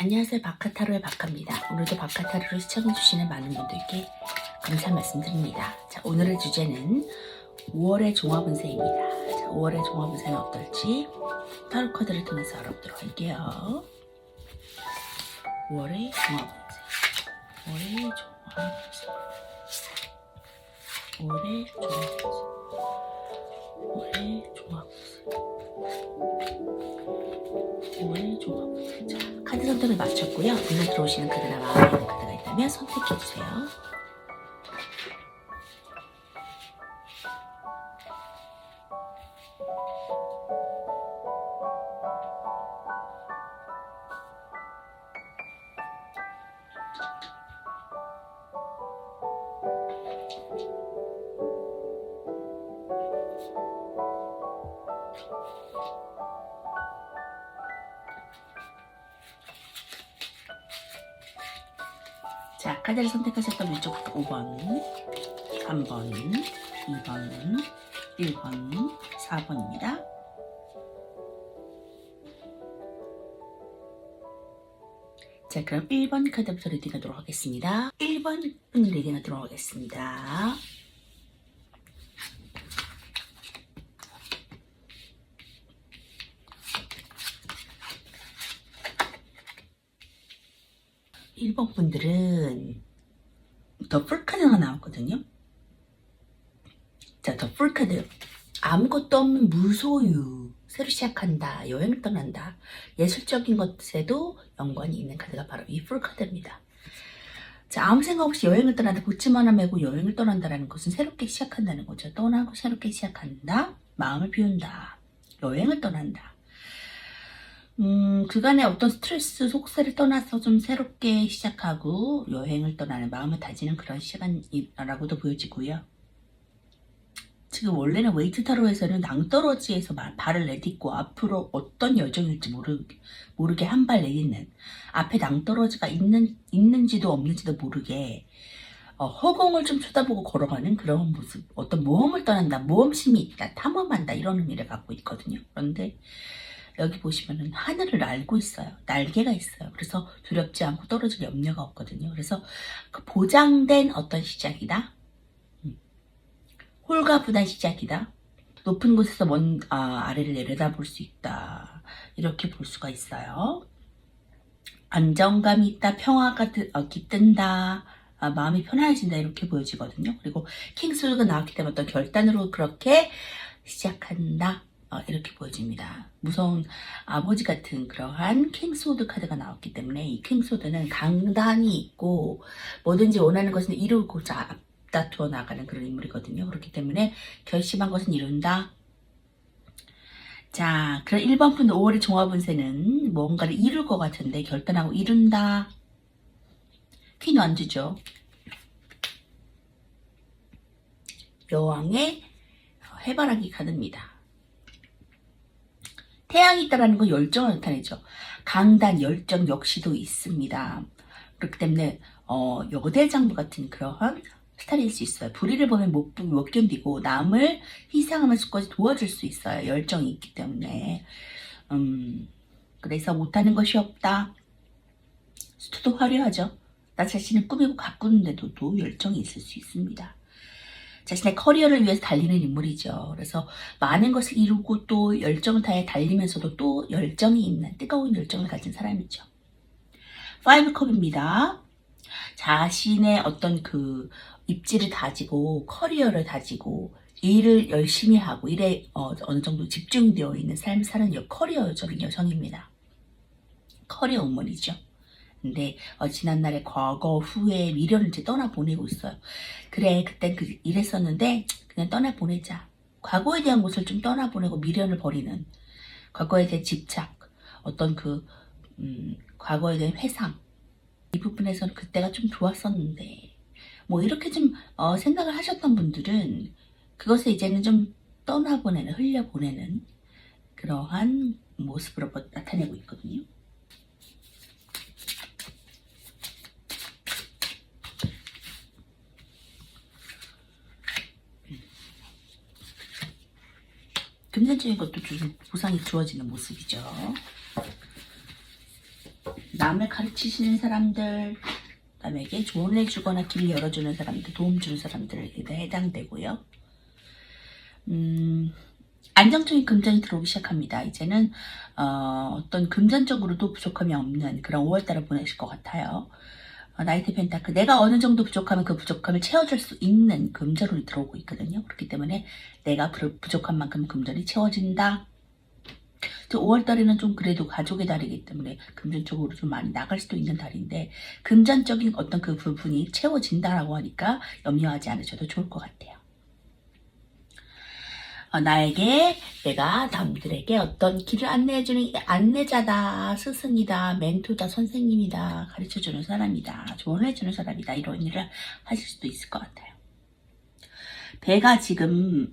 안녕하세요. 바카타로의 바카입니다. 오늘도 바카타로를 시청해주시는 많은 분들께 감사 말씀드립니다. 자, 오늘의 주제는 5월의 종합운세입니다. 자, 5월의 종합운세는 어떨지 타로 카드를 통해서 알아보도록 할게요. 5월의 종합운세. 5월의 종합운세. 5월의 종합운세. 5월의 종합운세. 5월의 종합운세. 자, 카드 선택을 마쳤고요. 눈에 들어오시는 카드나 마음에 있는 카드가 있다면 선택해주세요. 자, 카드를 선택하셨던 왼쪽부터 5번, 3번, 2번, 1번, 4번입니다. 자, 그럼 1번 카드부터 리딩하도록 하겠습니다. 1번 분 리딩하도록 하겠습니다. (1번) 분들은 더 풀 카드가 나왔거든요. 자, 더 풀 카드. 아무것도 없는 무소유. 새로 시작한다. 여행을 떠난다. 예술적인 것에도 연관이 있는 카드가 바로 이 풀 카드입니다. 자, 아무 생각 없이 여행을 떠난다. 보침 하나 메고 여행을 떠난다라는 것은 새롭게 시작한다는 거죠. 떠나고 새롭게 시작한다. 마음을 비운다. 여행을 떠난다. 그간의 어떤 스트레스, 속세를 떠나서 좀 새롭게 시작하고 여행을 떠나는 마음을 다지는 그런 시간이라고도 보여지고요. 지금 원래는 웨이트 타로에서는 낭떠러지에서 발을 내딛고 앞으로 어떤 여정일지 모르게 한 발 내딛는, 앞에 낭떠러지가 있는지도 없는지도 모르게 허공을 좀 쳐다보고 걸어가는 그런 모습, 어떤 모험을 떠난다, 모험심이 있다, 탐험한다, 이런 의미를 갖고 있거든요. 그런데 여기 보시면은 하늘을 날고 있어요. 날개가 있어요. 그래서 두렵지 않고 떨어질 염려가 없거든요. 그래서 그 보장된 어떤 시작이다. 홀가분한 시작이다. 높은 곳에서 아래를 내려다볼 수 있다. 이렇게 볼 수가 있어요. 안정감이 있다. 평화가 깃든다. 마음이 편안해진다. 이렇게 보여지거든요. 그리고 킹스가 나왔기 때문에 어떤 결단으로 그렇게 시작한다. 이렇게 보여집니다. 무서운 아버지 같은 그러한 킹스워드 카드가 나왔기 때문에 이 킹스워드는 강단이 있고 뭐든지 원하는 것은 이루고자 앞다투어 나가는 그런 인물이거든요. 그렇기 때문에 결심한 것은 이룬다. 자, 그럼 1번 분 5월의 종합운세는 뭔가를 이룰 것 같은데 결단하고 이룬다. 퀸 완주죠. 여왕의 해바라기 카드입니다. 태양이 있다라는 건 열정을 나타내죠. 강단, 열정 역시도 있습니다. 그렇기 때문에 여대장부 같은 그러한 스타일일 수 있어요. 불의를 보면 못 견디고 남을 희생하면서까지 도와줄 수 있어요. 열정이 있기 때문에. 그래서 못하는 것이 없다. 수트도 화려하죠. 나 자신을 꾸미고 가꾸는데도 또 열정이 있을 수 있습니다. 자신의 커리어를 위해서 달리는 인물이죠. 그래서 많은 것을 이루고 또 열정을 다해 달리면서도 또 열정이 있는 뜨거운 열정을 가진 사람이죠. 5컵입니다. 자신의 어떤 그 입지를 다지고 커리어를 다지고 일을 열심히 하고 일에 어느 정도 집중되어 있는 삶을 사는 커리어적인 여성입니다. 커리어 우먼이죠. 근데 지난날의 과거, 후에 미련을 이제 떠나보내고 있어요. 그래, 그땐 이랬었는데 그냥 떠나보내자. 과거에 대한 것을 좀 떠나보내고 미련을 버리는, 과거에 대한 집착, 어떤 과거에 대한 회상, 이 부분에서는 그때가 좀 좋았었는데 뭐 이렇게 좀 생각을 하셨던 분들은 그것을 이제는 좀 떠나보내는, 흘려보내는 그러한 모습으로 나타내고 있거든요. 금전적인 것도 좀 보상이 주어지는 모습이죠. 남을 가르치시는 사람들, 남에게 조언을 해주거나 길을 열어주는 사람들, 도움 주는 사람들에게 해당되고요. 안정적인 금전이 들어오기 시작합니다. 이제는 어떤 금전적으로도 부족함이 없는 그런 5월달을 보내실 것 같아요. 나이트 펜타클, 내가 어느 정도 부족하면 그 부족함을 채워줄 수 있는 금전이 들어오고 있거든요. 그렇기 때문에 내가 부족한 만큼 금전이 채워진다. 5월달에는 좀 그래도 가족의 달이기 때문에 금전적으로 좀 많이 나갈 수도 있는 달인데 금전적인 어떤 그 부분이 채워진다라고 하니까 염려하지 않으셔도 좋을 것 같아요. 나에게, 내가 남들에게 어떤 길을 안내해주는 안내자다, 스승이다, 멘토다, 선생님이다, 가르쳐주는 사람이다, 조언해주는 사람이다, 이런 일을 하실 수도 있을 것 같아요. 배가 지금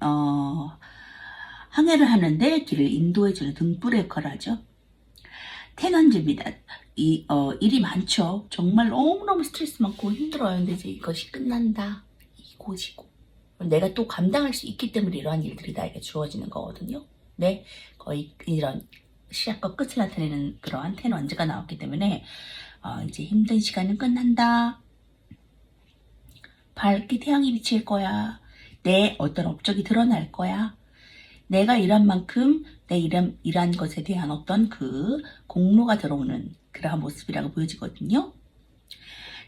항해를 하는데 길을 인도해주는 등불의 역할을 하죠. 태난주입니다. 일이 많죠. 정말 너무너무 스트레스 많고 힘들어요. 근데 이제 이것이 끝난다. 이곳이고. 내가 또 감당할 수 있기 때문에 이러한 일들이 나에게 주어지는 거거든요. 네, 거의 이런 시작과 끝을 나타내는 그러한 태난주가 나왔기 때문에 이제 힘든 시간은 끝난다. 밝게 태양이 비칠 거야. 내 어떤 업적이 드러날 거야. 내가 일한 만큼 내 일한 것에 대한 어떤 그 공로가 들어오는 그러한 모습이라고 보여지거든요.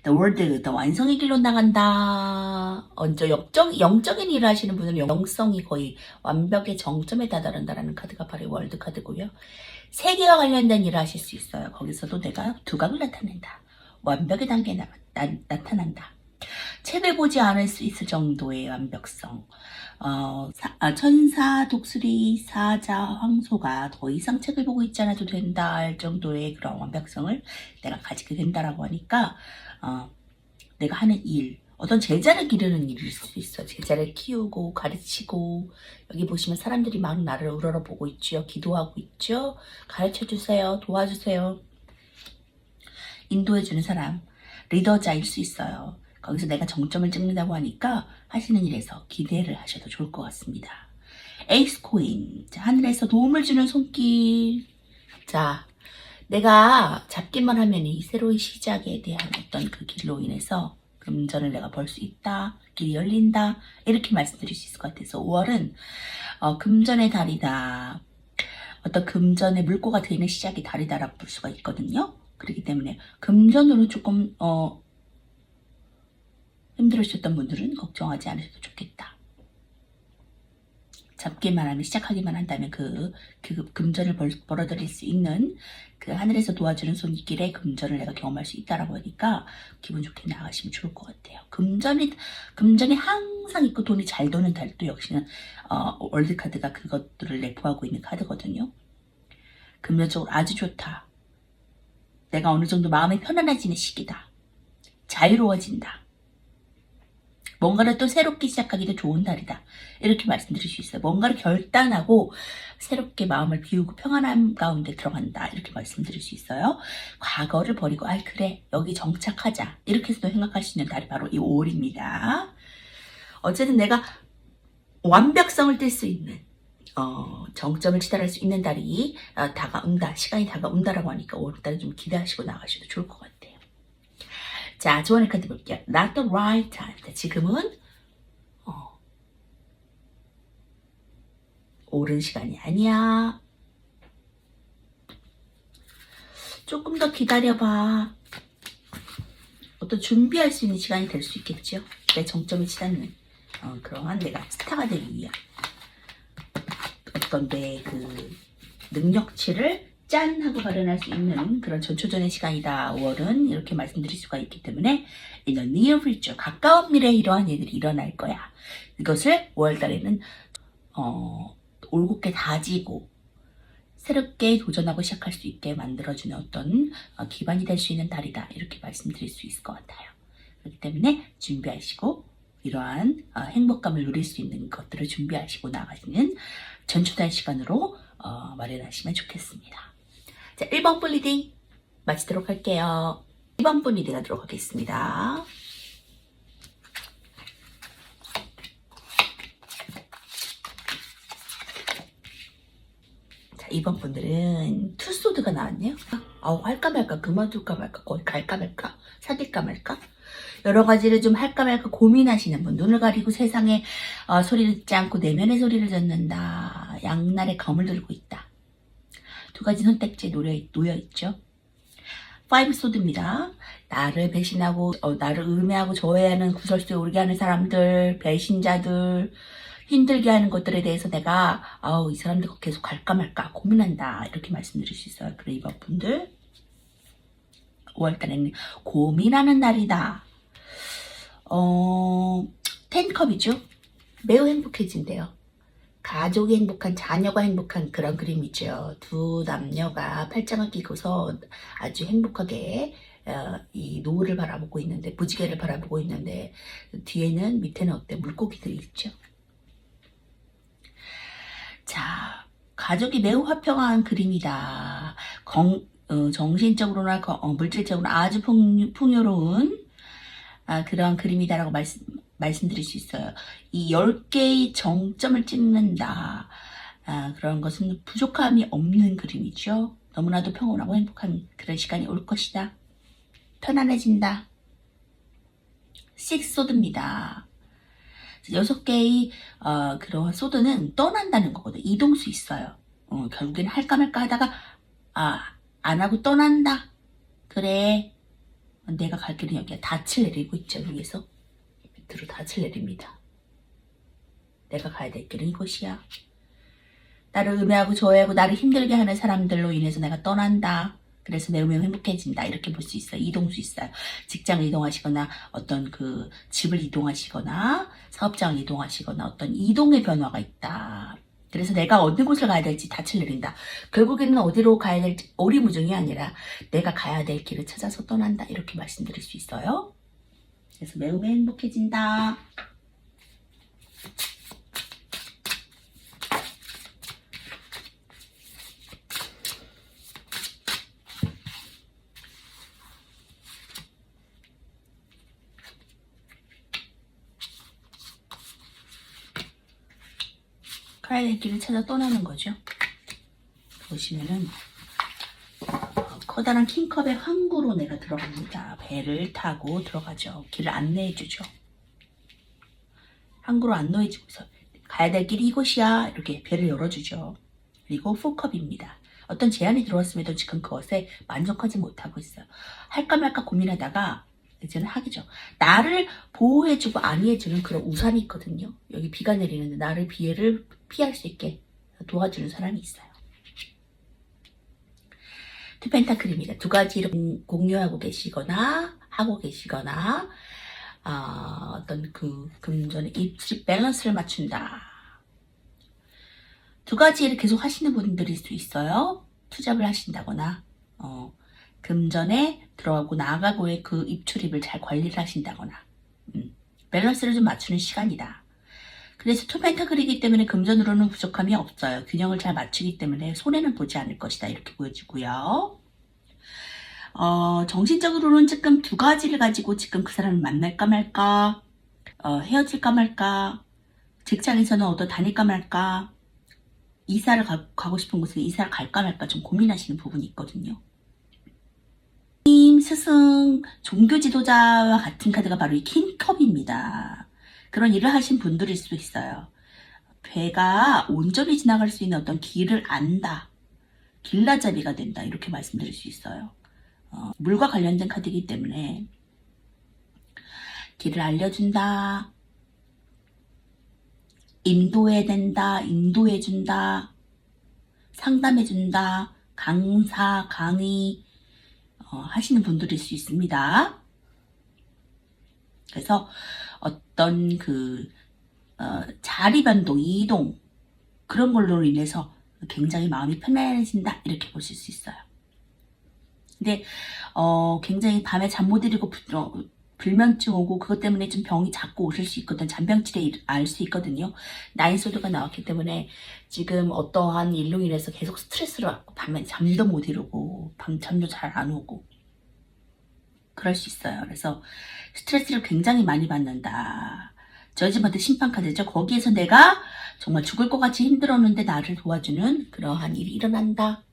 The word, the 완성의 길로 나간다. 영적인 일을 하시는 분은 영성이 거의 완벽의 정점에 다다른다라는 카드가 바로 월드 카드고요. 세계와 관련된 일을 하실 수 있어요. 거기서도 내가 두각을 나타낸다. 완벽의 단계에 나타난다. 책을 보지 않을 수 있을 정도의 완벽성. 천사, 독수리, 사자, 황소가 더 이상 책을 보고 있지 않아도 된다 할 정도의 그런 완벽성을 내가 가지게 된다라고 하니까 내가 하는 일, 어떤 제자를 기르는 일일 수 있어. 제자를 키우고 가르치고, 여기 보시면 사람들이 막 나를 우러러보고 있죠. 기도하고 있죠. 가르쳐주세요. 도와주세요. 인도해주는 사람, 리더자일 수 있어요. 거기서 내가 정점을 찍는다고 하니까 하시는 일에서 기대를 하셔도 좋을 것 같습니다. 에이스 코인, 자, 하늘에서 도움을 주는 손길. 자, 내가 잡기만 하면 이 새로운 시작에 대한 어떤 그 길로 인해서 금전을 내가 벌 수 있다, 길이 열린다, 이렇게 말씀드릴 수 있을 것 같아서 5월은 금전의 달이다, 어떤 금전의 물꼬가 되는 시작이 달이다라고 볼 수가 있거든요. 그렇기 때문에 금전으로 조금 힘들으셨던 분들은 걱정하지 않으셔도 좋겠다. 잡기만 하면, 시작하기만 한다면 그 금전을 벌어들일 수 있는 그 하늘에서 도와주는 손길에 금전을 내가 경험할 수 있다라고 하니까 기분 좋게 나가시면 좋을 것 같아요. 금전이 항상 있고 돈이 잘 도는 달도 역시는 월드카드가 그것들을 내포하고 있는 카드거든요. 금전적으로 아주 좋다. 내가 어느 정도 마음이 편안해지는 시기다. 자유로워진다. 뭔가를 또 새롭게 시작하기도 좋은 달이다. 이렇게 말씀드릴 수 있어요. 뭔가를 결단하고 새롭게 마음을 비우고 평안함 가운데 들어간다. 이렇게 말씀드릴 수 있어요. 과거를 버리고 그래 여기 정착하자. 이렇게 해서도 생각할 수 있는 달이 바로 이 5월입니다. 어쨌든 내가 완벽성을 뗄 수 있는 정점을 치달할 수 있는 달이 다가온다. 시간이 다가온다라고 하니까 5월달은 좀 기대하시고 나가셔도 좋을 것 같아요. 자, 조언의 카드 볼게요. Not the right time. 지금은 옳은 시간이 아니야. 조금 더 기다려봐. 어떤 준비할 수 있는 시간이 될 수 있겠죠. 내 정점에 치닫는 그러한 내가 스타가 되기 위한 어떤 내 그 능력치를 짠 하고 발현할 수 있는 그런 전초전의 시간이다. 5월은 이렇게 말씀드릴 수가 있기 때문에 in the near future, 가까운 미래에 이러한 일들이 일어날 거야. 이것을 5월달에는 올곧게 다지고 새롭게 도전하고 시작할 수 있게 만들어주는 어떤 기반이 될 수 있는 달이다. 이렇게 말씀드릴 수 있을 것 같아요. 그렇기 때문에 준비하시고 이러한 행복감을 누릴 수 있는 것들을 준비하시고 나가시는 전초달 시간으로 마련하시면 좋겠습니다. 자, 1번 분 리딩 마치도록 할게요. 2번 분 리딩 하도록 하겠습니다. 자, 2번 분들은 투소드가 나왔네요. 아우, 할까 말까, 그만둘까 말까, 거기 갈까 말까, 사귈까 말까, 여러 가지를 좀 할까 말까 고민하시는 분, 눈을 가리고 세상에 소리를 듣지 않고 내면의 소리를 듣는다, 양날의 검을 들고 있다. 두 가지 선택지에 놓여 있죠. 5 소드입니다. 나를 배신하고 나를 음해하고 저해하는 구설수에 오르게 하는 사람들, 배신자들, 힘들게 하는 것들에 대해서 내가 이 사람들 계속 갈까 말까 고민한다, 이렇게 말씀드릴 수 있어요. 그레이버 분들 5월달에는 고민하는 날이다. 10컵이죠. 매우 행복해진대요. 가족이 행복한, 자녀가 행복한 그런 그림이죠. 두 남녀가 팔짱을 끼고서 아주 행복하게 이 노을을 바라보고 있는데, 무지개를 바라보고 있는데, 뒤에는, 밑에는 어때? 물고기들이 있죠. 자, 가족이 매우 화평한 그림이다. 정신적으로나 물질적으로 아주 풍요로운 그런 그림이다라고 말씀드릴 수 있어요. 이 10개의 정점을 찍는다. 그런 것은 부족함이 없는 그림이죠. 너무나도 평온하고 행복한 그런 시간이 올 것이다. 편안해진다. 6 소드입니다. 6개의 그런 소드는 떠난다는 거거든요. 이동수 있어요. 결국엔 할까 말까 하다가 안 하고 떠난다. 그래, 내가 갈 길은 여기야. 닻을 내리고 있죠. 위에서 밑으로 닻을 내립니다. 내가 가야 될 길은 이곳이야. 나를 음해하고 저해하고 나를 힘들게 하는 사람들로 인해서 내가 떠난다. 그래서 매우 행복해진다. 이렇게 볼 수 있어요. 이동수 있어요. 직장을 이동하시거나 어떤 그 집을 이동하시거나 사업장을 이동하시거나 어떤 이동의 변화가 있다. 그래서 내가 어느 곳을 가야 될지 닻을 내린다. 결국에는 어디로 가야 될지 오리무중이 아니라 내가 가야 될 길을 찾아서 떠난다. 이렇게 말씀드릴 수 있어요. 그래서 매우 행복해진다. 가야 될 길을 찾아 떠나는 거죠. 보시면은 커다란 킹컵의 항구로 내가 들어갑니다. 배를 타고 들어가죠. 길을 안내해주죠. 항구로 안내해주고서 가야 될 길이 이곳이야. 이렇게 배를 열어주죠. 그리고 4컵입니다. 어떤 제안이 들어왔음에도 지금 그것에 만족하지 못하고 있어요. 할까 말까 고민하다가 이제는 하기죠. 나를 보호해주고 안위해주는 그런 우산이 있거든요. 여기 비가 내리는데 나를 비를 피할 수 있게 도와주는 사람이 있어요. 투 펜타클입니다. 두 가지를 공유하고 계시거나 하고 계시거나 어떤 그 금전의 입식 밸런스를 맞춘다. 두 가지를 계속 하시는 분들일 수 있어요. 투잡을 하신다거나 금전에 들어가고 나가고의 그 입출입을 잘 관리를 하신다거나 밸런스를 좀 맞추는 시간이다. 그래서 투 펜타클이기 때문에 금전으로는 부족함이 없어요. 균형을 잘 맞추기 때문에 손해는 보지 않을 것이다. 이렇게 보여지고요. 정신적으로는 지금 두 가지를 가지고 지금 그 사람을 만날까 말까, 헤어질까 말까, 직장에서는 어디 다닐까 말까, 이사를 가고 싶은 곳에 이사를 갈까 말까 좀 고민하시는 부분이 있거든요. 스승, 종교 지도자와 같은 카드가 바로 이 킹컵입니다. 그런 일을 하신 분들일 수도 있어요. 배가 온전히 지나갈 수 있는 어떤 길을 안다. 길라잡이가 된다. 이렇게 말씀드릴 수 있어요. 물과 관련된 카드이기 때문에 길을 알려준다. 인도해준다. 상담해준다. 강사, 강의 하시는 분들일 수 있습니다. 그래서 어떤 그 자리 변동, 이동 그런 걸로 인해서 굉장히 마음이 편안해진다. 이렇게 보실 수 있어요. 근데 굉장히 밤에 잠 못 이루고 불면증 오고 그것 때문에 좀 병이 자꾸 오실 수 있거든. 잔병치레 알 수 있거든요. 나인소드가 나왔기 때문에 지금 어떠한 일로 인해서 계속 스트레스를 받고 밤에 잠도 못 이루고 밤잠도 잘 안 오고 그럴 수 있어요. 그래서 스트레스를 굉장히 많이 받는다. 저지먼트 심판카드죠. 거기에서 내가 정말 죽을 것 같이 힘들었는데 나를 도와주는 그러한 일이 일어난다.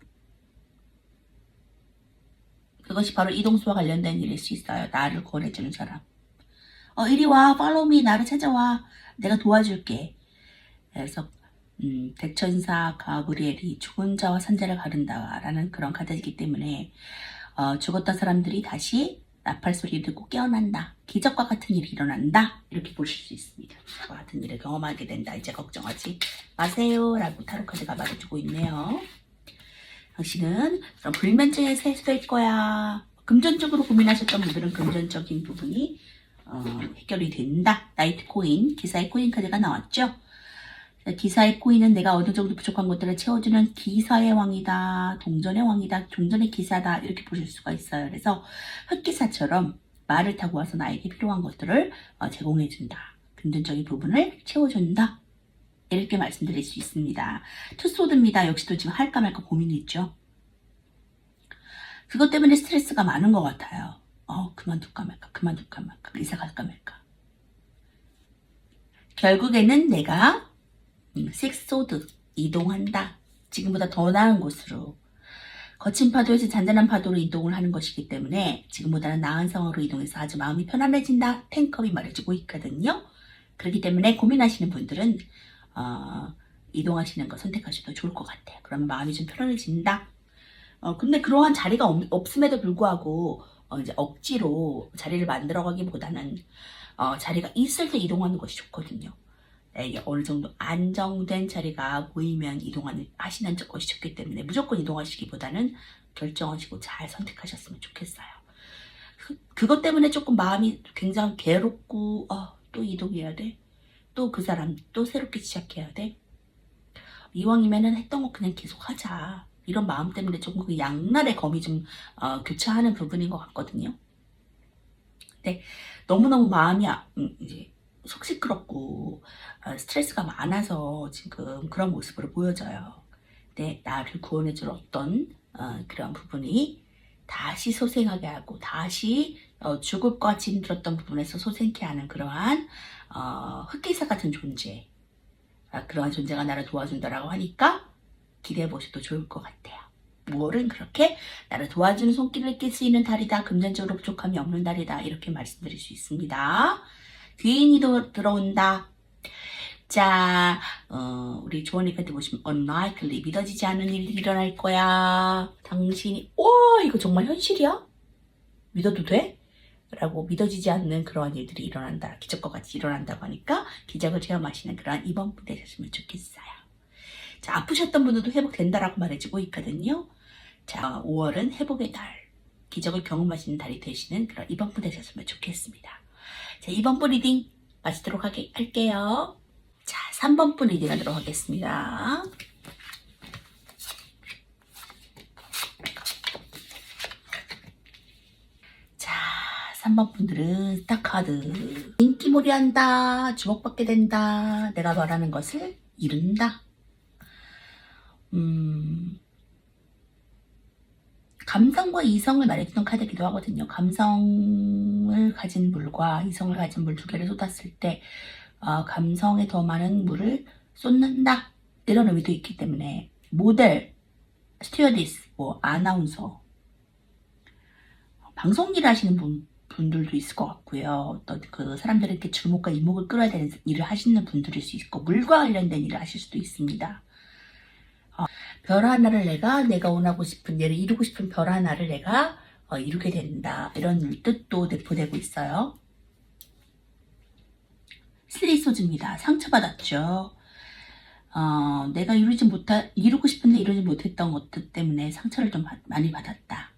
그것이 바로 이동수와 관련된 일일 수 있어요. 나를 구원해주는 사람. 이리 와, follow me, 나를 찾아와. 내가 도와줄게. 그래서 대천사 가브리엘이 죽은 자와 산자를 가른다라는 그런 카드이기 때문에 죽었던 사람들이 다시 나팔 소리를 듣고 깨어난다. 기적과 같은 일이 일어난다. 이렇게 보실 수 있습니다. 기적과 같은 일을 경험하게 된다. 이제 걱정하지 마세요. 라고 타로 카드가 말해주고 있네요. 당신은 그런 불면증에서 해소될 거야. 금전적으로 고민하셨던 분들은 금전적인 부분이 해결이 된다. 나이트 코인, 기사의 코인 카드가 나왔죠. 기사의 코인은 내가 어느 정도 부족한 것들을 채워주는 기사의 왕이다. 동전의 왕이다. 동전의 기사다. 이렇게 보실 수가 있어요. 그래서 흑기사처럼 말을 타고 와서 나에게 필요한 것들을 제공해준다. 금전적인 부분을 채워준다. 이렇게 말씀드릴 수 있습니다. 투소드입니다. 역시도 지금 할까 말까 고민이 있죠. 그것 때문에 스트레스가 많은 것 같아요. 그만둘까 말까, 이사 갈까 말까. 결국에는 내가 식소드 이동한다. 지금보다 더 나은 곳으로. 거친 파도에서 잔잔한 파도로 이동을 하는 것이기 때문에 지금보다는 나은 상황으로 이동해서 아주 마음이 편안해진다. 탱컵이 말해주고 있거든요. 그렇기 때문에 고민하시는 분들은 이동하시는 거 선택하셔도 좋을 것 같아요. 그러면 마음이 좀 편안해진다. 근데 그러한 자리가 없음에도 불구하고 이제 억지로 자리를 만들어가기보다는 자리가 있을 때 이동하는 것이 좋거든요. 이게 어느 정도 안정된 자리가 보이면 하시는 것이 좋기 때문에 무조건 이동하시기보다는 결정하시고 잘 선택하셨으면 좋겠어요. 그것 때문에 조금 마음이 굉장히 괴롭고 또 이동해야 돼. 또 그 사람 또 새롭게 시작해야 돼. 이왕이면은 했던 거 그냥 계속 하자. 이런 마음 때문에 조금 그 양날의 검이 좀 교차하는 부분인 것 같거든요. 근데 너무너무 마음이 이제 속 시끄럽고 스트레스가 많아서 지금 그런 모습으로 보여져요. 근데 나를 구원해줄 어떤 그런 부분이 다시 소생하게 하고 다시 죽을 것 같이 힘들었던 부분에서 소생케 하는 그러한 흑기사 같은 존재, 그러한 존재가 나를 도와준다라고 하니까 기대해 보셔도 좋을 것 같아요. 5월은 그렇게 나를 도와주는 손길을 낄 수 있는 달이다. 금전적으로 부족함이 없는 달이다. 이렇게 말씀드릴 수 있습니다. 귀인이 들어온다. 자, 우리 조언니한테 보시면 unlikely, 믿어지지 않는 일이 일어날 거야. 당신이 이거 정말 현실이야? 믿어도 돼? 라고 믿어지지 않는 그러한 일들이 일어난다. 기적과 같이 일어난다고 하니까 기적을 체험하시는 그러한 이번 분 되셨으면 좋겠어요. 자, 아프셨던 분들도 회복된다라고 말해주고 있거든요. 자, 5월은 회복의 달, 기적을 경험하시는 달이 되시는 그런 이번 분 되셨으면 좋겠습니다. 자, 2번 분 리딩 마치도록 할게요. 자, 3번 분 리딩 하도록 하겠습니다. 자, 3번 분들은 딱 카드. 인기몰이 한다. 주목받게 된다. 내가 말하는 것을 이룬다. 감성과 이성을 말해주는 카드이기도 하거든요. 감성을 가진 물과 이성을 가진 물 두 개를 쏟았을 때 감성에 더 많은 물을 쏟는다. 이런 의미도 있기 때문에 모델, 스튜어디스, 아나운서, 방송 일 하시는 분들도 있을 것 같고요. 어떤 그 사람들에게 주목과 이목을 끌어야 되는 일을 하시는 분들일 수 있고 물과 관련된 일을 하실 수도 있습니다. 별 하나를 내가 원하고 싶은 일을 이루고 싶은 별 하나를 내가 이루게 된다. 이런 뜻도 내포되고 있어요. 슬리소즈입니다. 상처받았죠. 내가 이루고 싶은데 이루지 못했던 것들 때문에 상처를 좀 많이 받았다.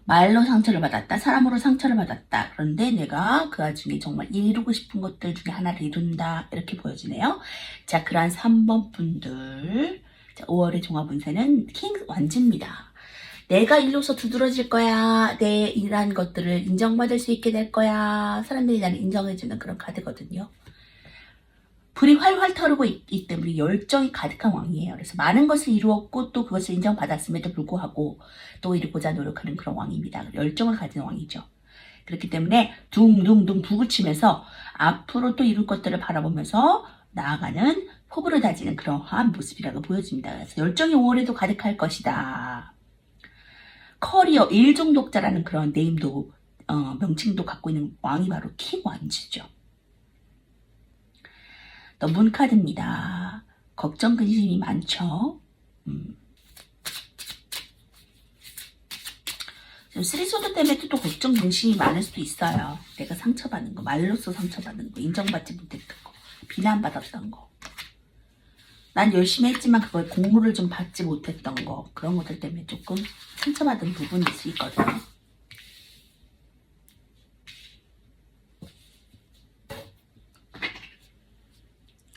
말로 상처를 받았다. 사람으로 상처를 받았다. 그런데 내가 그 와중에 정말 이루고 싶은 것들 중에 하나를 이룬다. 이렇게 보여지네요. 자, 그러한 3번 분들. 자, 5월의 종합운세는 킹 완지입니다. 내가 일로서 두드러질 거야. 내 일한 것들을 인정받을 수 있게 될 거야. 사람들이 나를 인정해주는 그런 카드거든요. 불이 활활 타오르고 있기 때문에 열정이 가득한 왕이에요. 그래서 많은 것을 이루었고 또 그것을 인정받았음에도 불구하고 또 이루고자 노력하는 그런 왕입니다. 열정을 가진 왕이죠. 그렇기 때문에 둥둥둥 북을 치면서 앞으로 또 이룰 것들을 바라보면서 나아가는 포부를 다지는 그러한 모습이라고 보여집니다. 그래서 열정이 5월에도 가득할 것이다. 커리어 일종독자라는 그런 네임도 명칭도 갖고 있는 왕이 바로 킹 완즈죠. 또 문카드입니다. 걱정 근심이 많죠. 쓰리소드 때문에 또 걱정 근심이 많을 수도 있어요. 내가 상처받는 거, 말로써 상처받는 거, 인정받지 못했던 거, 비난받았던 거, 난 열심히 했지만 그걸 공로를 좀 받지 못했던 거, 그런 것들 때문에 조금 상처받은 부분이 있을 수 있거든요.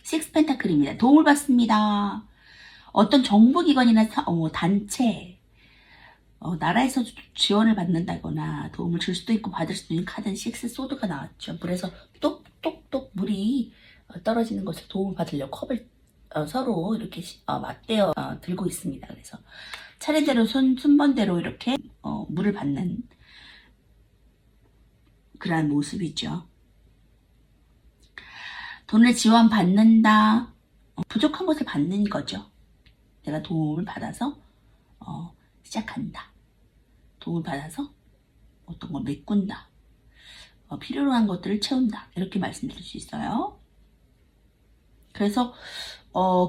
식스 펜타클입니다. 도움을 받습니다. 어떤 정부기관이나 단체, 나라에서 지원을 받는다거나 도움을 줄 수도 있고 받을 수도 있는 카드는 식스 소드가 나왔죠. 물에서 똑똑똑 물이 떨어지는 것을 도움을 받으려고 컵을 서로 이렇게 맞대어 들고 있습니다. 그래서 차례대로 순번대로 이렇게 물을 받는 그러한 모습이죠. 돈을 지원받는다. 부족한 것을 받는 거죠. 내가 도움을 받아서 시작한다. 도움을 받아서 어떤 걸 메꾼다. 필요로 한 것들을 채운다. 이렇게 말씀드릴 수 있어요. 그래서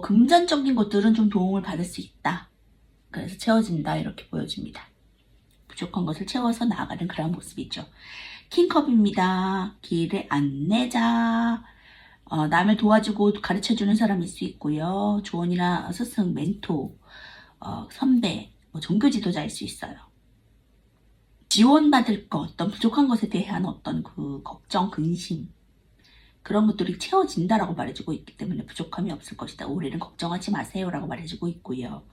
금전적인 것들은 좀 도움을 받을 수 있다. 그래서 채워진다. 이렇게 보여집니다. 부족한 것을 채워서 나아가는 그런 모습이죠. 킹컵입니다. 길을 안내자. 남을 도와주고 가르쳐주는 사람일 수 있고요. 조언이나 스승, 멘토, 선배, 종교 지도자일 수 있어요. 지원받을 것, 어떤 부족한 것에 대한 어떤 그 걱정, 근심, 그런 것들이 채워진다라고 말해주고 있기 때문에 부족함이 없을 것이다. 올해는 걱정하지 마세요라고 말해주고 있고요.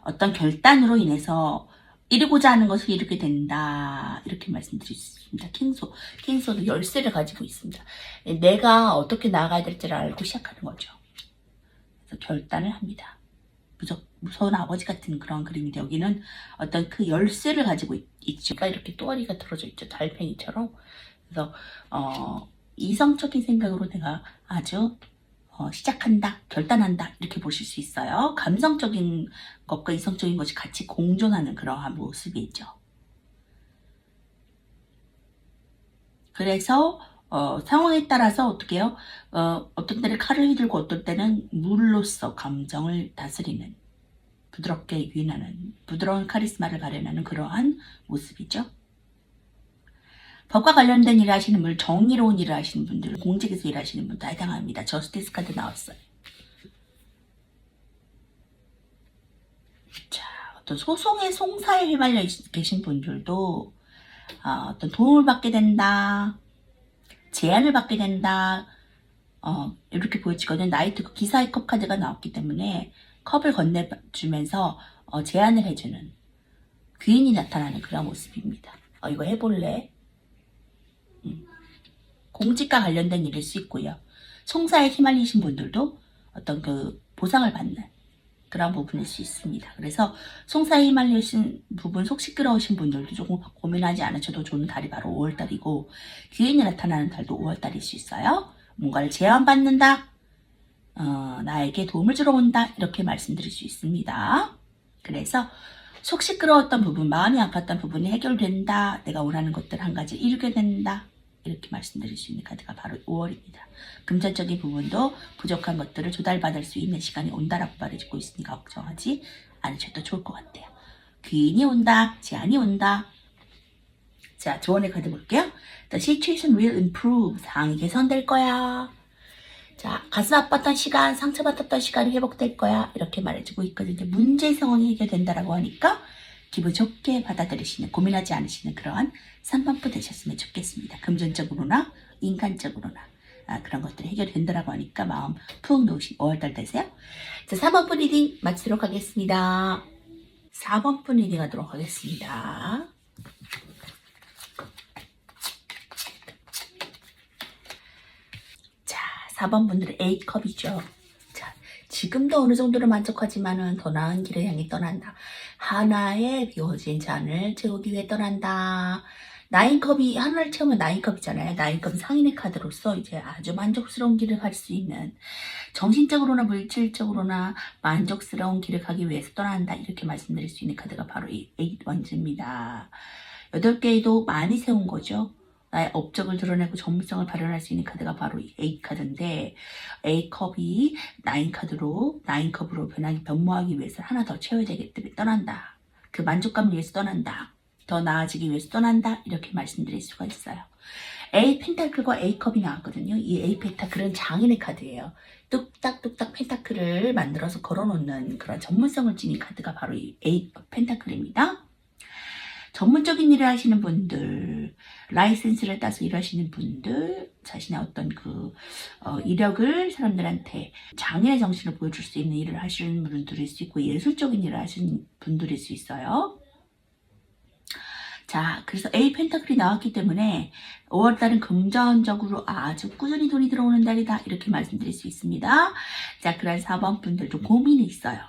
어떤 결단으로 인해서 이루고자 하는 것을 이루게 된다. 이렇게 말씀드릴 수 있습니다. 킹소도 열쇠를 가지고 있습니다. 내가 어떻게 나아가야 될지를 알고 시작하는 거죠. 그래서 결단을 합니다. 무서운 아버지 같은 그런 그림인데 여기는 어떤 그 열쇠를 가지고 있죠. 그러니까 이렇게 또아리가 들어져 있죠. 달팽이처럼. 그래서 이성적인 생각으로 내가 아주 시작한다, 결단한다 이렇게 보실 수 있어요. 감성적인 것과 이성적인 것이 같이 공존하는 그러한 모습이죠. 그래서 상황에 따라서 어떻게 해요? 어떤 때는 칼을 휘둘고 어떤 때는 물로써 감정을 다스리는, 부드럽게 유인하는, 부드러운 카리스마를 발현하는 그러한 모습이죠. 법과 관련된 일을 하시는 분, 정의로운 일을 하시는 분들, 공직에서 일하시는 분 다 해당합니다. 저스티스 카드 나왔어요. 자, 어떤 소송의 송사에 휘말려 계신 분들도 어떤 도움을 받게 된다, 제안을 받게 된다, 이렇게 보여지거든요. 나이트 기사의 컵 카드가 나왔기 때문에 컵을 건네주면서 제안을 해주는 귀인이 나타나는 그런 모습입니다. 이거 해볼래? 공직과 관련된 일일 수 있고요. 송사에 휘말리신 분들도 어떤 그 보상을 받는 그런 부분일 수 있습니다. 그래서 송사에 휘말리신 부분, 속 시끄러우신 분들도 조금 고민하지 않으셔도 좋은 달이 바로 5월달이고 귀인이 나타나는 달도 5월달일 수 있어요. 뭔가를 제안받는다. 나에게 도움을 주러 온다. 이렇게 말씀드릴 수 있습니다. 그래서 속 시끄러웠던 부분, 마음이 아팠던 부분이 해결된다. 내가 원하는 것들 한 가지 이루게 된다. 이렇게 말씀드릴 수 있는 카드가 바로 5월입니다. 금전적인 부분도 부족한 것들을 조달받을 수 있는 시간이 온다라고 말해주고 있으니까 걱정하지 않으셔도 좋을 것 같아요. 귀인이 온다, 제안이 온다. 자, 조언의 카드 볼게요. The situation will improve. 상황이 개선될 거야. 자, 가슴 아팠던 시간, 상처받았던 시간이 회복될 거야. 이렇게 말해주고 있거든요. 문제의 상황이 해결된다라고 하니까 기분 좋게 받아들이시는, 고민하지 않으시는 그러한 3번부 되셨으면 좋겠습니다. 금전적으로나 인간적으로나 그런 것들이 해결된다라고 하니까 마음 푹 놓으신 5월달 되세요. 자, 3번부 리딩 마치도록 하겠습니다. 4번부 리딩 하도록 하겠습니다. 자, 4번 분들은 8컵이죠. 자, 지금도 어느 정도로 만족하지만은 더 나은 길을 향해 떠난다. 하나의 비워진 잔을 채우기 위해 떠난다. 나인컵이 하나를 채우면 나인컵이잖아요. 나인컵은 상인의 카드로서 이제 아주 만족스러운 길을 갈 수 있는, 정신적으로나 물질적으로나 만족스러운 길을 가기 위해서 떠난다, 이렇게 말씀드릴 수 있는 카드가 바로 이 8원즈입니다. 8개도 많이 세운 거죠. 나의 업적을 드러내고 전문성을 발현할 수 있는 카드가 바로 이 8카드인데, 8컵이 9컵으로 변모하기 위해서 하나 더 채워야 되기 때문에 떠난다. 그 만족감을 위해서 떠난다. 더 나아지기 위해서 떠난다, 이렇게 말씀드릴 수가 있어요. A 펜타클과 A 컵이 나왔거든요. 이 A 펜타클은 장인의 카드예요. 뚝딱뚝딱 펜타클을 만들어서 걸어놓는 그런 전문성을 지닌 카드가 바로 이 A 펜타클입니다. 전문적인 일을 하시는 분들, 라이센스를 따서 일하시는 분들, 자신의 어떤 이력을 사람들한테 장인의 정신을 보여줄 수 있는 일을 하시는 분들일 수 있고, 예술적인 일을 하시는 분들일 수 있어요. 자, 그래서 A 펜타클이 나왔기 때문에 5월달은 금전적으로 아주 꾸준히 돈이 들어오는 달이다, 이렇게 말씀드릴 수 있습니다. 자, 그런 4번 분들 좀 고민이 있어요.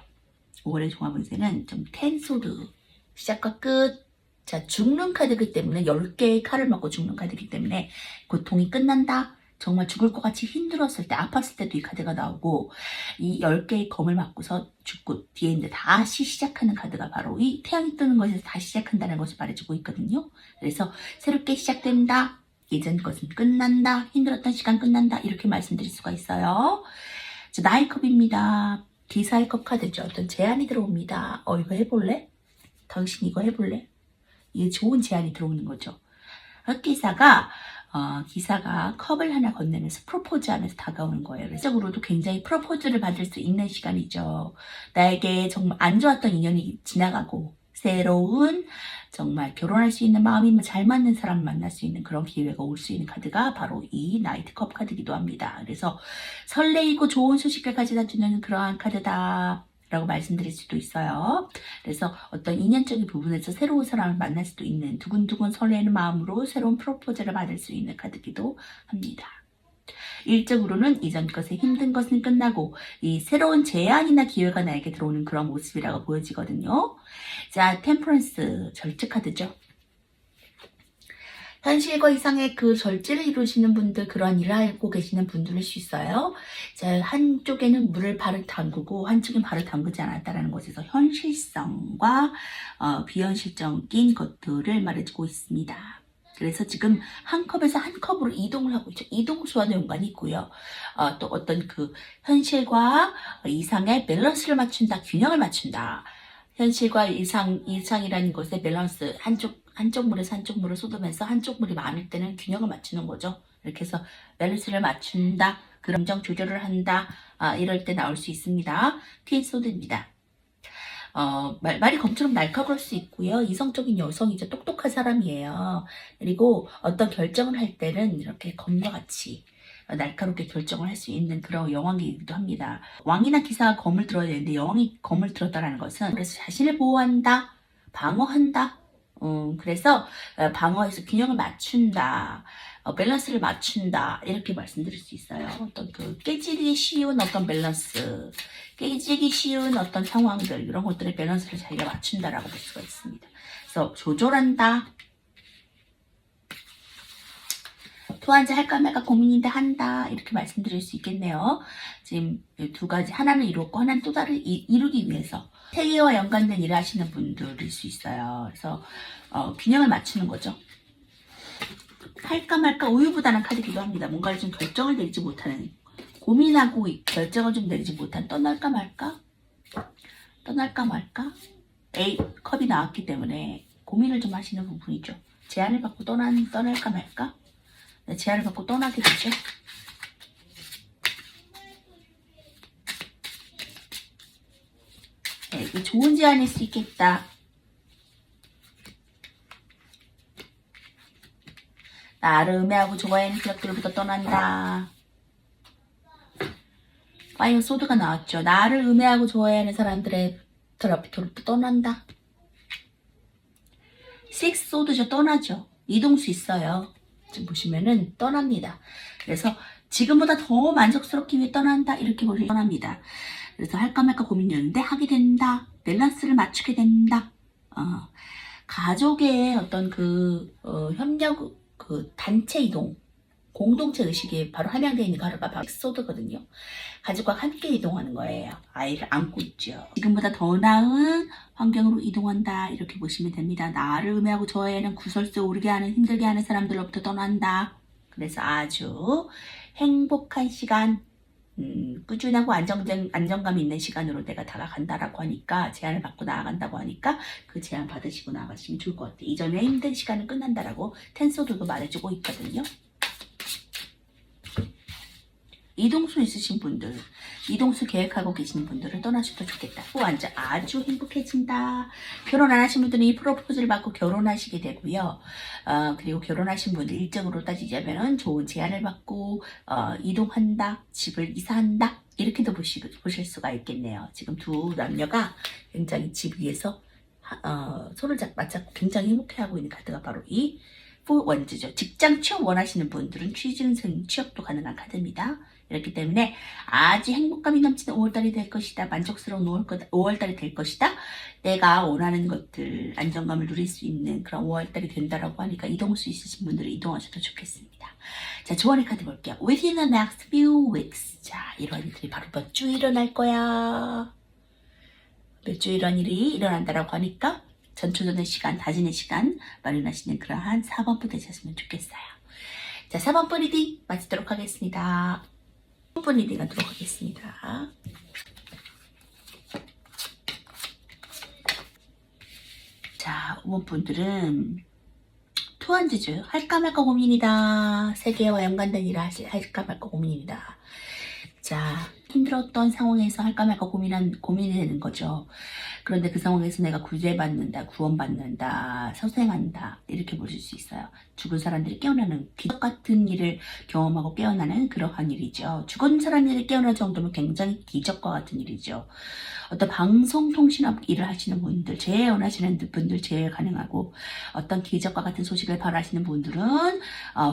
5월의 종합운세는 좀 텐소드, 시작과 끝. 자, 죽는 카드이기 때문에 10개의 칼을 맞고 죽는 카드이기 때문에 고통이 끝난다. 정말 죽을 것 같이 힘들었을 때, 아팠을 때도 이 카드가 나오고, 이 10개의 검을 맞고서 죽고 뒤에 이제 다시 시작하는 카드가 바로 이 태양이 뜨는 것에서 다시 시작한다는 것을 말해주고 있거든요. 그래서 새롭게 시작된다, 예전 것은 끝난다, 힘들었던 시간 끝난다, 이렇게 말씀드릴 수가 있어요. 자, 나의 컵입니다. 기사의 컵 카드죠. 어떤 제안이 들어옵니다. 이거 해볼래? 당신 이거 해볼래? 이게 좋은 제안이 들어오는 거죠. 기사가 컵을 하나 건네면서 프로포즈하면서 다가오는 거예요. 그래서로도 굉장히 프로포즈를 받을 수 있는 시간이죠. 나에게 정말 안 좋았던 인연이 지나가고 새로운, 정말 결혼할 수 있는, 마음이 잘 맞는 사람을 만날 수 있는 그런 기회가 올 수 있는 카드가 바로 이 나이트컵 카드이기도 합니다. 그래서 설레이고 좋은 소식을 가져다 주는 그러한 카드다 라고 말씀드릴 수도 있어요. 그래서 어떤 인연적인 부분에서 새로운 사람을 만날 수도 있는, 두근두근 설레는 마음으로 새로운 프로포즈를 받을 수 있는 카드이기도 합니다. 일적으로는 이전 것에 힘든 것은 끝나고 이 새로운 제안이나 기회가 나에게 들어오는 그런 모습이라고 보여지거든요. 자, 템퍼런스, 절제 카드죠. 현실과 이상의 그 절제를 이루시는 분들, 그러한 일을 하고 계시는 분들일 수 있어요. 자, 한쪽에는 물을 발을 담그고 한쪽엔 발을 담그지 않았다라는 것에서 현실성과 비현실적인 것들을 말해주고 있습니다. 그래서 지금 한 컵에서 한 컵으로 이동을 하고 있죠. 이동수와의 연관이 있고요. 또 어떤 현실과 이상의 밸런스를 맞춘다, 균형을 맞춘다. 현실과 이상이라는 것의 밸런스, 한쪽 물에서 한쪽 물을 쏟으면서 한쪽 물이 많을 때는 균형을 맞추는 거죠. 이렇게 해서 밸런스를 맞춘다, 감정 조절을 한다, 이럴 때 나올 수 있습니다. 퀸소드입니다. 말이 검처럼 날카로울 수 있고요. 이성적인 여성이죠. 똑똑한 사람이에요. 그리고 어떤 결정을 할 때는 이렇게 검과 같이 날카롭게 결정을 할 수 있는 그런 여왕이기도 합니다. 왕이나 기사가 검을 들어야 되는데 여왕이 검을 들었다는 것은, 그래서 자신을 보호한다, 방어한다. 그래서 방어해서 균형을 맞춘다, 밸런스를 맞춘다, 이렇게 말씀드릴 수 있어요. 어떤 깨지기 쉬운 어떤 밸런스, 깨지기 쉬운 어떤 상황들, 이런 것들의 밸런스를 자기가 맞춘다라고 볼 수가 있습니다. 그래서 조절한다. 토한자 할까 말까 고민인데 한다, 이렇게 말씀드릴 수 있겠네요. 지금 두 가지, 하나는 이루었고 하나는 또 다른 이루기 위해서 세계와 연관된 일을 하시는 분들일 수 있어요. 그래서 균형을 맞추는 거죠. 할까 말까 우유부단한 카드이기도 합니다. 뭔가를 좀 결정을 내리지 못하는, 고민하고 결정을 좀 내리지 못한, 떠날까 말까? A 컵이 나왔기 때문에 고민을 좀 하시는 부분이죠. 제안을 받고 떠날까 말까? 네, 제안을 받고 떠나게 되죠. 네, 이게 좋은 제안일 수 있겠다. 나를 음해하고 좋아하는 기억들부터 떠난다. 파이어 소드가 나왔죠. 나를 음해하고 좋아하는 사람들의 트러피토로부터 떠난다. 식스 소드죠. 떠나죠. 이동 수 있어요. 지금 보시면은 떠납니다. 그래서 지금보다 더 만족스럽기 위해 떠난다, 이렇게 보시면 떠납니다. 그래서 할까 말까 고민이었는데 하게 된다. 밸런스를 맞추게 된다. 가족의 어떤 협력, 단체 이동, 공동체 의식이 바로 함양되어 있는 가루가 바로 엑소드거든요. 가족과 함께 이동하는 거예요. 아이를 안고 있죠. 지금보다 더 나은 환경으로 이동한다. 이렇게 보시면 됩니다. 나를 음해하고 저에는 구설수에 오르게 하는, 힘들게 하는 사람들로부터 떠난다. 그래서 아주 행복한 시간, 꾸준하고 안정감 있는 시간으로 내가 다가간다라고 하니까, 제안을 받고 나아간다고 하니까 그 제안 받으시고 나아가시면 좋을 것 같아요. 이전에 힘든 시간은 끝난다라고 텐소드도 말해주고 있거든요. 이동수 있으신 분들, 이동수 계획하고 계시는 분들은 떠나셔도 좋겠다. 완전 아주 행복해진다. 결혼 안 하신 분들은 이 프로포즈를 받고 결혼하시게 되고요. 그리고 결혼하신 분들 일정으로 따지자면 좋은 제안을 받고 이동한다, 집을 이사한다, 이렇게도 보실 수가 있겠네요. 지금 두 남녀가 굉장히 집 위에서 손을 맞잡고 굉장히 행복해하고 있는 카드가 바로 이 원즈죠. 직장 취업 원하시는 분들은 취준생 취업도 가능한 카드입니다. 이렇기 때문에 아주 행복감이 넘치는 5월달이 될 것이다. 만족스러운 5월달이 될 것이다. 내가 원하는 것들, 안정감을 누릴 수 있는 그런 5월달이 된다라고 하니까 이동할 수 있으신 분들은 이동하셔도 좋겠습니다. 자, 조언의 카드 볼게요. Within the next few weeks. 자, 이런 일들이 바로 몇 주 일어날 거야. 몇 주 이런 일이 일어난다라고 하니까 전초전의 시간, 다짐의 시간 마련하시는 그러한 4번부 되셨으면 좋겠어요. 자, 4번부 리딩 마치도록 하겠습니다. 5번 리딩 하도록 하겠습니다. 자, 5번 분들은 투한지주 할까 말까 고민이다. 세계와 연관된 일을 할까 말까 고민입니다. 자, 힘들었던 상황에서 할까 말까 고민이 되는 거죠. 그런데 그 상황에서 내가 구제받는다, 구원받는다, 서생한다, 이렇게 보실 수 있어요. 죽은 사람들이 깨어나는 기적 같은 일을 경험하고 깨어나는 그러한 일이죠. 죽은 사람들이 깨어날 정도면 굉장히 기적과 같은 일이죠. 어떤 방송통신업 일을 하시는 분들, 재해 원하시는 분들 재해 가능하고, 어떤 기적과 같은 소식을 바라시는 분들은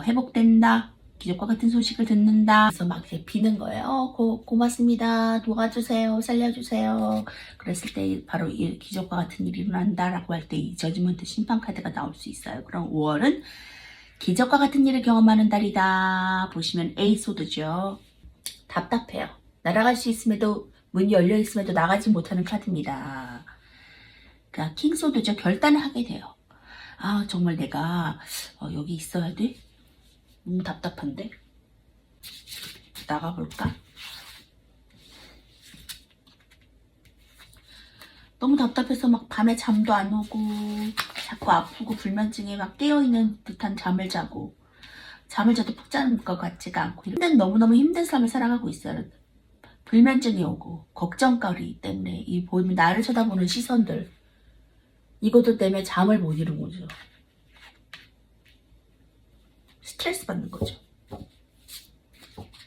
회복된다, 기적과 같은 소식을 듣는다. 그래서 막 이제 비는 거예요. 고맙습니다. 도와주세요. 살려주세요. 그랬을 때 바로 이 기적과 같은 일이 일어난다라고 할 때 이 저지먼트 심판 카드가 나올 수 있어요. 그럼 5월은 기적과 같은 일을 경험하는 달이다. 보시면 에이소드죠. 답답해요. 날아갈 수 있음에도, 문이 열려 있음에도 나가지 못하는 카드입니다. 그러니까 킹소드죠. 결단을 하게 돼요. 아, 정말 내가 여기 있어야 돼? 너무 답답한데? 나가볼까? 너무 답답해서 막 밤에 잠도 안 오고 자꾸 아프고 불면증에 막 깨어있는 듯한 잠을 자고, 잠을 자도 푹 자는 것 같지가 않고, 너무너무 힘든 삶을 살아가고 있어요. 불면증이 오고 걱정거리 때문에 이 보이면 나를 쳐다보는 시선들, 이것들 때문에 잠을 못 이루는 거죠. 스트레스 받는 거죠.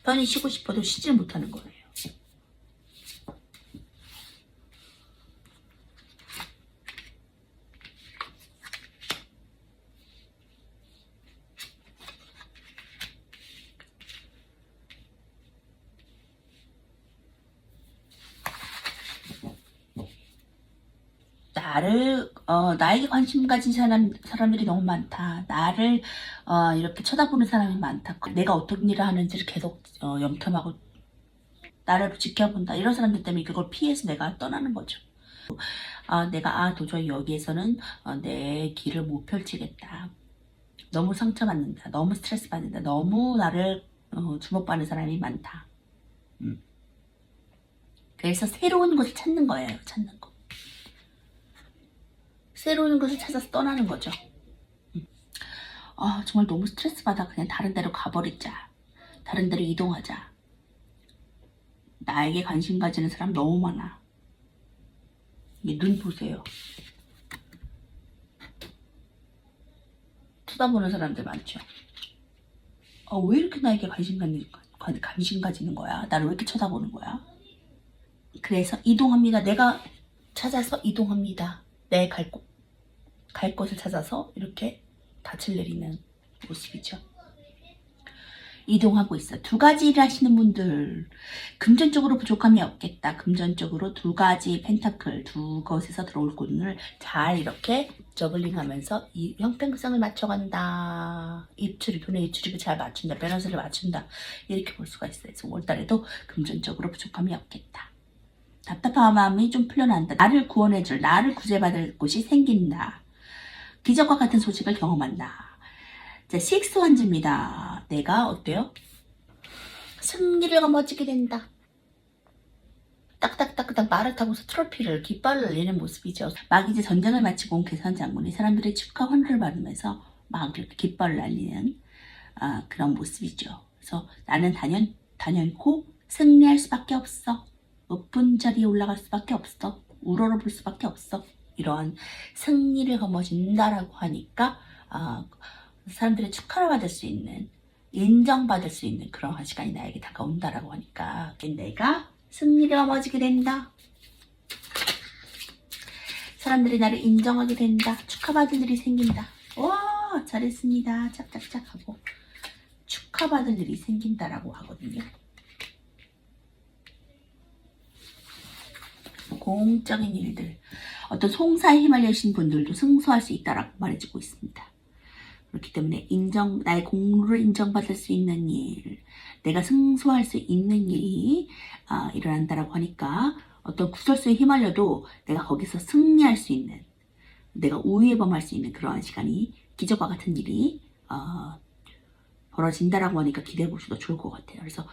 편히 쉬고 싶어도 쉬지 못하는 거예요. 나에게 관심 가진 사람들이 너무 많다. 나를 이렇게 쳐다보는 사람이 많다. 내가 어떤 일을 하는지를 계속 염탐하고 나를 지켜본다. 이런 사람들 때문에 그걸 피해서 내가 떠나는 거죠. 내가 도저히 여기에서는 내 길을 못 펼치겠다. 너무 상처받는다. 너무 스트레스 받는다. 너무 나를 주목받는 사람이 많다. 그래서 새로운 것을 찾는 거예요. 찾는 거. 새로운 것을 찾아서 떠나는 거죠. 정말 너무 스트레스 받아. 그냥 다른 데로 가버리자. 다른 데로 이동하자. 나에게 관심 가지는 사람 너무 많아. 눈 보세요. 쳐다보는 사람들 많죠. 왜 이렇게 나에게 관심 가지는 거야? 나를 왜 이렇게 쳐다보는 거야? 그래서 이동합니다. 내가 찾아서 이동합니다. 내 갈 곳을 찾아서 이렇게 닻을 내리는 모습이죠. 이동하고 있어. 두 가지 일을 하시는 분들, 금전적으로 부족함이 없겠다. 금전적으로 두 가지 펜타클, 두 것에서 들어올 돈을 잘 이렇게 저글링하면서 이 형평성을 맞춰간다. 돈의 입출입을 잘 맞춘다. 밸런스를 맞춘다. 이렇게 볼 수가 있어요. 그래서 5월달에도 금전적으로 부족함이 없겠다. 답답한 마음이 좀 풀려난다. 나를 구원해줄, 나를 구제받을 곳이 생긴다. 기적과 같은 소식을 경험한다. 자, 식스 원즈입니다. 내가 어때요? 승리를 거머쥐게 된다. 딱딱딱딱 말을 타고서 트로피를 깃발을 날리는 모습이죠. 막 이제 전쟁을 마치고 온 계산 장군이 사람들의 축하 환호를 받으면서 막 이렇게 깃발을 날리는 그런 모습이죠. 그래서 나는 단연코 승리할 수밖에 없어. 높은 자리에 올라갈 수밖에 없어. 우러러볼 수밖에 없어. 이러한 승리를 거머쥔다라고 하니까 사람들의 축하를 받을 수 있는, 인정받을 수 있는 그런 시간이 나에게 다가온다라고 하니까 내가 승리를 거머쥐게 된다. 사람들이 나를 인정하게 된다. 축하받을 일이 생긴다. 와, 잘했습니다. 짝짝짝 하고 축하받을 일이 생긴다라고 하거든요. 공적인 일들, 어떤 송사에 휘말리신 분들도 승소할 수 있다라고 말해주고 있습니다. 그렇기 때문에 나의 공로를 인정받을 수 있는 일, 내가 승소할 수 있는 일이 일어난다라고 하니까 어떤 구설수에 휘말려도 내가 거기서 승리할 수 있는, 내가 우위에 범할 수 있는 그러한 시간이, 기적과 같은 일이 벌어진다라고 하니까 기대해 보셔도 좋을 것 같아요. 그래서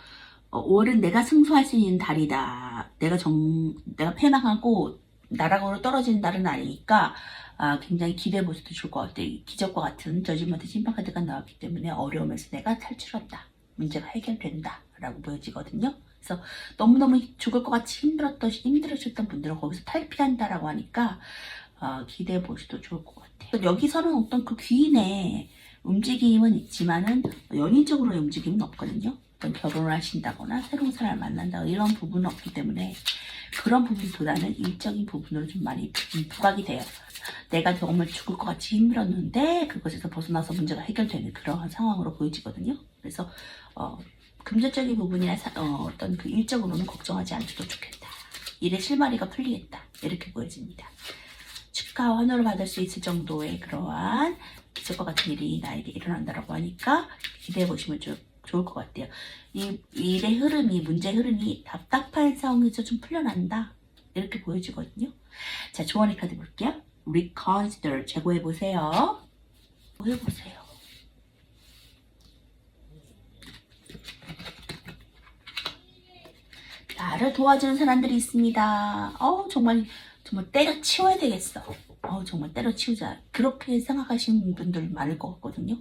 5월은 내가 승소할 수 있는 달이다. 내가 패망하고 나락으로 떨어지는 달은 아니니까 굉장히 기대해 보셔도 좋을 것 같아요. 기적과 같은 저지먼트 심판카드가 나왔기 때문에 어려움에서 내가 탈출한다. 문제가 해결된다. 라고 보여지거든요. 그래서 너무너무 죽을 것 같이 힘들으셨던 분들은 거기서 탈피한다라고 하니까 기대해 보셔도 좋을 것 같아요. 여기서는 어떤 그 귀인의 움직임은 있지만은 연인적으로의 움직임은 없거든요. 어떤 결혼을 하신다거나 새로운 사람을 만난다 이런 부분은 없기 때문에 그런 부분보다는 일적인 부분으로 좀 많이 부각이 돼요. 내가 정말 죽을 것 같이 힘들었는데 그것에서 벗어나서 문제가 해결되는 그러한 상황으로 보여지거든요. 그래서 금전적인 부분이나 어떤 그 일적으로는 걱정하지 않셔도 좋겠다. 일의 실마리가 풀리겠다. 이렇게 보여집니다. 축하와 환호를 받을 수 있을 정도의 그러한 기적과 같은 일이 나에게 일어난다고 하니까 기대해 보시면 좋을 것 같아요. 이 일의 흐름이, 문제의 흐름이 답답한 상황에서 좀 풀려난다. 이렇게 보여지거든요. 자, 조언의 카드 볼게요. Reconsider, 재고해보세요. 해보세요. 나를 도와주는 사람들이 있습니다. 정말 때려치워야 되겠어. 정말 때려치우자. 그렇게 생각하시는 분들 많을 것 같거든요.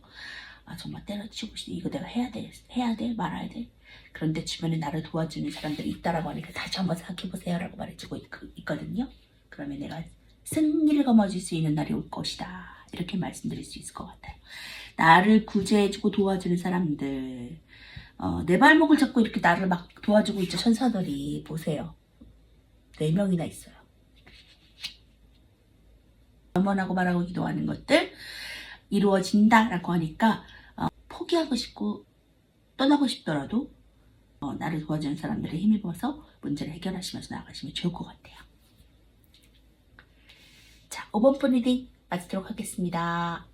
정말 때려치우고 싶어. 이거 내가 해야 돼? 말아야 돼? 그런데 주변에 나를 도와주는 사람들이 있다라고 하니까 다시 한번 생각해보세요 라고 말해주고 있거든요. 그러면 내가 승리를 거머쥘 수 있는 날이 올 것이다. 이렇게 말씀드릴 수 있을 것 같아요. 나를 구제해주고 도와주는 사람들, 내 발목을 잡고 이렇게 나를 막 도와주고 있죠. 천사들이. 보세요. 4명이나 있어요. 염원하고 말하고 기도하는 것들 이루어진다라고 하니까 포기하고 싶고 떠나고 싶더라도 나를 도와주는 사람들에 힘입어서 문제를 해결하시면서 나가시면 좋을 것 같아요. 자, 5번 리딩 마치도록 하겠습니다.